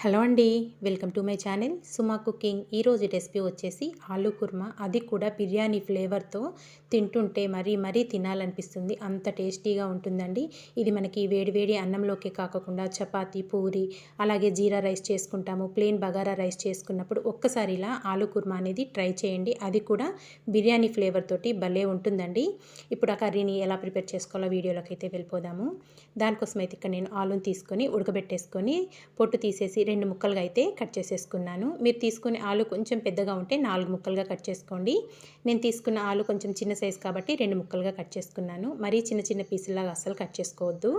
Hello అండి. Welcome to my channel Suma cooking. ఈరోజు recipe వచ్చేసి ఆలూ కుర్మా. అది కూడా బిర్యానీ ఫ్లేవర్తో తింటుంటే మరీ తినాలనిపిస్తుంది. అంత టేస్టీగా ఉంటుందండి. ఇది మనకి వేడివేడి అన్నంలోకే కాకుండా చపాతీ, పూరి, అలాగే జీరా రైస్ చేసుకుంటాము. ప్లెయిన్ బగారా రైస్ చేసుకున్నప్పుడు ఒక్కసారి ఇలా ఆలూ కుర్మా అనేది ట్రై చేయండి. అది కూడా బిర్యానీ ఫ్లేవర్ తోటి భలే ఉంటుందండి. ఇప్పుడు ఆ కర్రీని ఎలా ప్రిపేర్ చేసుకోవాలో వీడియోలోకి అయితే వెళ్ళిపోదాము. దానికోసం అయితే ఇక్కడ నేను ఆలూని తీసుకొని ఉడకబెట్టేసుకొని పొట్టు తీసేసి 2 ముక్కలుగా అయితే కట్ చేసేసుకున్నాను. మీరు తీసుకునే ఆలు కొంచెం పెద్దగా ఉంటే 4 ముక్కలుగా కట్ చేసుకోండి. నేను తీసుకున్న ఆలు కొంచెం చిన్న సైజు కాబట్టి 2 ముక్కలుగా కట్ చేసుకున్నాను. మరీ చిన్న పీసుల్లాగా అస్సలు కట్ చేసుకోవద్దు.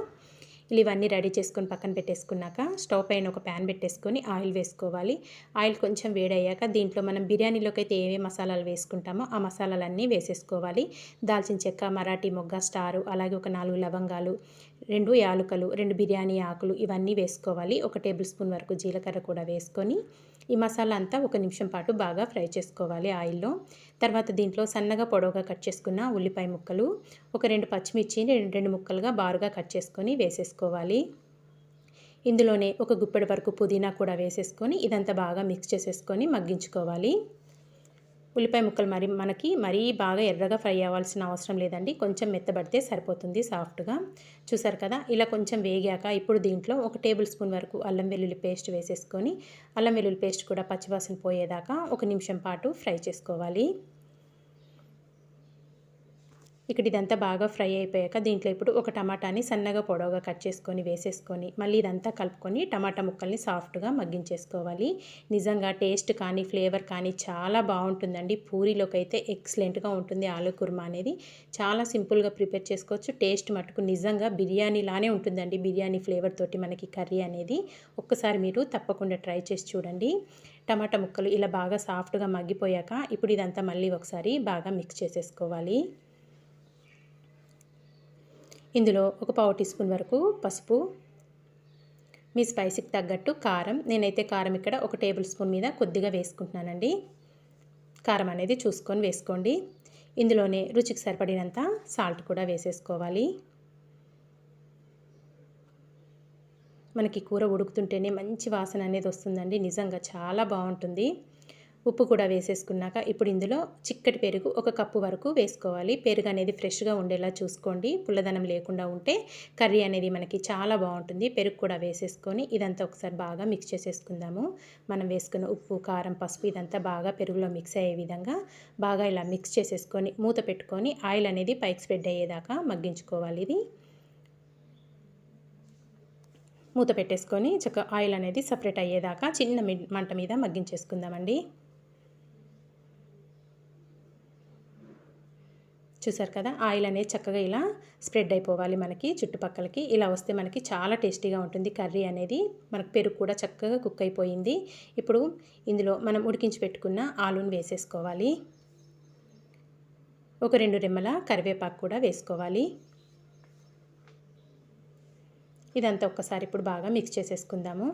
ఇవన్నీ రెడీ చేసుకొని పక్కన పెట్టేసుకున్నాక స్టవ్ పైన ఒక ప్యాన్ పెట్టేసుకొని ఆయిల్ వేసుకోవాలి. ఆయిల్ కొంచెం వేడయ్యాక దీంట్లో మనం బిర్యానీలోకి అయితే ఏమేమి మసాలాలు వేసుకుంటామో ఆ మసాలాలన్నీ వేసేసుకోవాలి. దాల్చిన చెక్క, మరాఠీ మొగ్గ, స్టారు, అలాగే ఒక 4 లవంగాలు, 2 యాలుకలు, 2 బిర్యానీ ఆకులు ఇవన్నీ వేసుకోవాలి. 1 టేబుల్ స్పూన్ వరకు జీలకర్ర కూడా వేసుకొని ఈ మసాలా అంతా 1 నిమిషం పాటు బాగా ఫ్రై చేసుకోవాలి ఆయిల్లో. తర్వాత దీంట్లో సన్నగా పొడవుగా కట్ చేసుకున్న ఉల్లిపాయ ముక్కలు, ఒక 2 పచ్చిమిర్చిని 2 ముక్కలుగా బారుగా కట్ చేసుకొని వేసేసుకోవాలి. ఇందులోనే ఒక గుప్పెడు వరకు పుదీనా కూడా వేసేసుకొని ఇదంతా బాగా మిక్స్ చేసేసుకొని మగ్గించుకోవాలి. ఉల్లిపాయ ముక్కలు మనకి మరీ బాగా ఎర్రగా ఫ్రై అవ్వాల్సిన అవసరం లేదండి. కొంచెం మెత్తబడితే సరిపోతుంది సాఫ్ట్గా. చూసారు కదా, ఇలా కొంచెం వేగాక ఇప్పుడు దీంట్లో 1 టేబుల్ స్పూన్ వరకు అల్లం వెల్లుల్లి పేస్ట్ వేసేసుకొని అల్లం వెల్లుల్లి పేస్ట్ కూడా పచ్చివాసన పోయేదాకా 1 నిమిషం పాటు ఫ్రై చేసుకోవాలి. ఇక్కడ ఇదంతా బాగా ఫ్రై అయిపోయాక దీంట్లో ఇప్పుడు ఒక టమాటాని సన్నగా పొడవుగా కట్ చేసుకొని వేసేసుకొని మళ్ళీ ఇదంతా కలుపుకొని టమాటా ముక్కల్ని సాఫ్ట్గా మగ్గించేసుకోవాలి. నిజంగా టేస్ట్ కానీ ఫ్లేవర్ కానీ చాలా బాగుంటుందండి. పూరీలోకి అయితే ఎక్సలెంట్గా ఉంటుంది ఆలూ కుర్మా అనేది. చాలా సింపుల్గా ప్రిపేర్ చేసుకోవచ్చు. టేస్ట్ మటుకు నిజంగా బిర్యానీలానే ఉంటుందండి. బిర్యానీ ఫ్లేవర్ తోటి మనకి కర్రీ అనేది ఒక్కసారి మీరు తప్పకుండా ట్రై చేసి చూడండి. టమాటా ముక్కలు ఇలా బాగా సాఫ్ట్గా మగ్గిపోయాక ఇప్పుడు ఇదంతా మళ్ళీ ఒకసారి బాగా మిక్స్ చేసేసుకోవాలి. ఇందులో ఒక పావు టీ స్పూన్ వరకు పసుపు, మీ స్పైసీకి తగ్గట్టు కారం, నేనైతే కారం ఇక్కడ 1 టేబుల్ స్పూన్ మీద కొద్దిగా వేసుకుంటున్నానండి. కారం అనేది చూసుకొని వేసుకోండి. ఇందులోనే రుచికి సరిపడినంత సాల్ట్ కూడా వేసేసుకోవాలి. మనకి కూర ఉడుకుతుంటేనే మంచి వాసన అనేది వస్తుందండి. నిజంగా చాలా బాగుంటుంది. ఉప్పు కూడా వేసేసుకున్నాక ఇప్పుడు ఇందులో చిక్కటి పెరుగు 1 కప్పు వరకు వేసుకోవాలి. పెరుగు అనేది ఫ్రెష్గా ఉండేలా చూసుకోండి. పుల్లదనం లేకుండా ఉంటే కర్రీ అనేది మనకి చాలా బాగుంటుంది. పెరుగు కూడా వేసేసుకొని ఇదంతా ఒకసారి బాగా మిక్స్ చేసేసుకుందాము. మనం వేసుకున్న ఉప్పు, కారం, పసుపు ఇదంతా బాగా పెరుగులో మిక్స్ అయ్యే విధంగా బాగా ఇలా మిక్స్ చేసేసుకొని మూత పెట్టుకొని ఆయిల్ అనేది పైకి స్ప్రెడ్ అయ్యేదాకా మగ్గించుకోవాలి. ఇది మూత పెట్టేసుకొని చక్కగా ఆయిల్ అనేది సపరేట్ అయ్యేదాకా చిన్న మంట మీద మగ్గించేసుకుందామండి. చూసారు కదా, ఆయిల్ అనేది చక్కగా ఇలా స్ప్రెడ్ అయిపోవాలి మనకి చుట్టుపక్కలకి. ఇలా వస్తే మనకి చాలా టేస్టీగా ఉంటుంది కర్రీ అనేది. మనకు పెరుగు కూడా చక్కగా కుక్ అయిపోయింది. ఇప్పుడు ఇందులో మనం ఉడికించి పెట్టుకున్న ఆలూని వేసేసుకోవాలి. ఒక 2 రెమ్మల కరివేపాకు కూడా వేసుకోవాలి. ఇదంతా ఒక్కసారి ఇప్పుడు బాగా మిక్స్ చేసేసుకుందాము.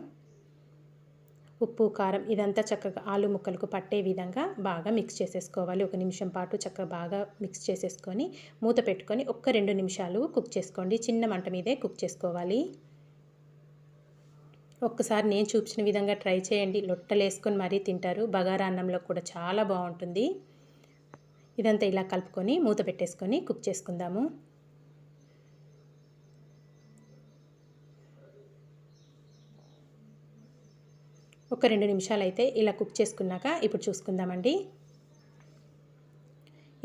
ఉప్పు, కారం ఇదంతా చక్కగా ఆలు ముక్కలకు పట్టే విధంగా బాగా మిక్స్ చేసేసుకోవాలి. 1 నిమిషం పాటు చక్కగా బాగా మిక్స్ చేసేసుకొని మూత పెట్టుకొని 2 నిమిషాలు కుక్ చేసుకోండి. చిన్న మంట మీదే కుక్ చేసుకోవాలి. ఒక్కసారి నేను చూపించిన విధంగా ట్రై చేయండి. లొట్టలేసుకొని మరీ తింటారు. బగారా అన్నంలో కూడా చాలా బాగుంటుంది. ఇదంతా ఇలా కలుపుకొని మూత పెట్టేసుకొని కుక్ చేసుకుందాము. ఒక 2 నిమిషాలు అయితే ఇలా కుక్ చేసుకున్నాక ఇప్పుడు చూసుకుందామండి.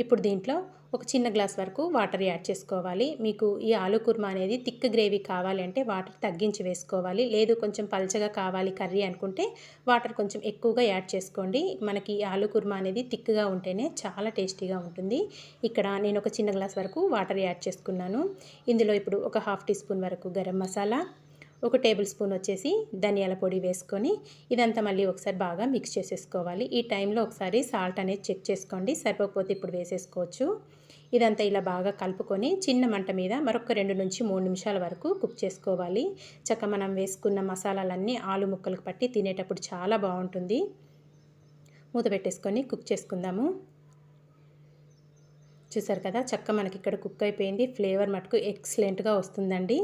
ఇప్పుడు దీంట్లో ఒక చిన్న గ్లాస్ వరకు వాటర్ యాడ్ చేసుకోవాలి. మీకు ఈ ఆలూ కుర్మా అనేది థిక్ గ్రేవీ కావాలి అంటే వాటర్ తగ్గించి వేసుకోవాలి. లేదు కొంచెం పల్చగా కావాలి కర్రీ అనుకుంటే వాటర్ కొంచెం ఎక్కువగా యాడ్ చేసుకోండి. మనకి ఈ ఆలూ కుర్మా అనేది థిక్గా ఉంటేనే చాలా టేస్టీగా ఉంటుంది. ఇక్కడ నేను ఒక చిన్న గ్లాస్ వరకు వాటర్ యాడ్ చేసుకున్నాను. ఇందులో ఇప్పుడు ఒక హాఫ్ టీ స్పూన్ వరకు గరం మసాలా, 1 టేబుల్ స్పూన్ వచ్చేసి ధనియాల పొడి వేసుకొని ఇదంతా మళ్ళీ ఒకసారి బాగా మిక్స్ చేసేసుకోవాలి. ఈ టైంలో ఒకసారి సాల్ట్ అనేది చెక్ చేసుకోండి. సరిపోకపోతే ఇప్పుడు వేసేసుకోవచ్చు. ఇదంతా ఇలా బాగా కలుపుకొని చిన్న మంట మీద మరొక 2 నుంచి 3 నిమిషాల వరకు కుక్ చేసుకోవాలి. చక్కగా మనం వేసుకున్న మసాలాలన్నీ ఆలు ముక్కలకు పట్టి తినేటప్పుడు చాలా బాగుంటుంది. మూత పెట్టేసుకొని కుక్ చేసుకుందాము. చూసారు కదా మనకి ఇక్కడ కుక్ అయిపోయింది. ఫ్లేవర్ మటుకు ఎక్సలెంట్‌గా వస్తుందండి.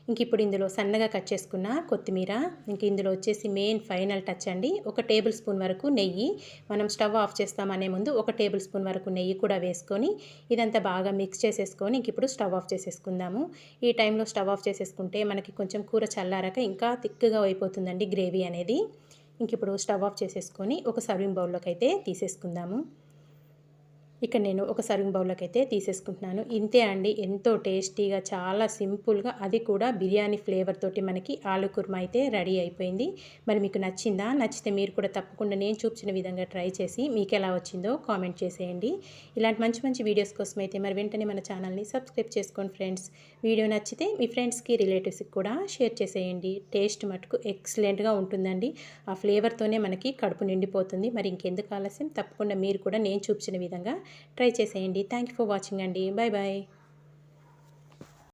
ఇంక ఇప్పుడు ఇందులో సన్నగా కట్ చేసుకున్న కొత్తిమీర, ఇంక ఇందులో వచ్చేసి మెయిన్ ఫైనల్ టచ్ అండి. 1 టేబుల్ స్పూన్ వరకు నెయ్యి. మనం స్టవ్ ఆఫ్ చేస్తామనే ముందు 1 టేబుల్ స్పూన్ వరకు నెయ్యి కూడా వేసుకొని ఇదంతా బాగా మిక్స్ చేసేసుకొని ఇంక ఇప్పుడు స్టవ్ ఆఫ్ చేసేసుకుందాము. ఈ టైంలో స్టవ్ ఆఫ్ చేసేసుకుంటే మనకి కొంచెం కూర చల్లారాక ఇంకా థిక్‌గా అయిపోతుందండి గ్రేవీ అనేది. ఇంక ఇప్పుడు స్టవ్ ఆఫ్ చేసేసుకొని ఒక సర్వింగ్ బౌల్‌లోకి అయితే తీసేసుకుందాము. ఇక్కడ నేను ఒక సర్వింగ్ బౌల్‌లోకి అయితే తీసేసుకుంటున్నాను. ఇంతే అండి, ఎంతో టేస్టీగా చాలా సింపుల్‌గా అది కూడా బిర్యానీ ఫ్లేవర్ తోటి మనకి ఆలు కుర్మా అయితే రెడీ అయిపోయింది. మరి మీకు నచ్చిందా? నచ్చితే మీరు కూడా తప్పకుండా నేను చూపించిన విధంగా ట్రై చేసి మీకు ఎలా వచ్చిందో కామెంట్ చేసేయండి. ఇలాంటి మంచి మంచి వీడియోస్ కోసం అయితే మరి వెంటనే మన ఛానల్ని సబ్స్క్రైబ్ చేసుకోండి ఫ్రెండ్స్. వీడియో నచ్చితే మీ ఫ్రెండ్స్కి రిలేటివ్స్కి కూడా షేర్ చేసేయండి. టేస్ట్ మటుకు ఎక్సలెంట్‌గా ఉంటుందండి. ఆ ఫ్లేవర్తోనే మనకి కడుపు నిండిపోతుంది. మరి ఇంకెందుకు ఆలస్యం, తప్పకుండా మీరు కూడా నేను చూపించిన విధంగా ట్రై చేసేయండి. థ్యాంక్ యూ ఫర్ వాచింగ్ అండి. Bye bye.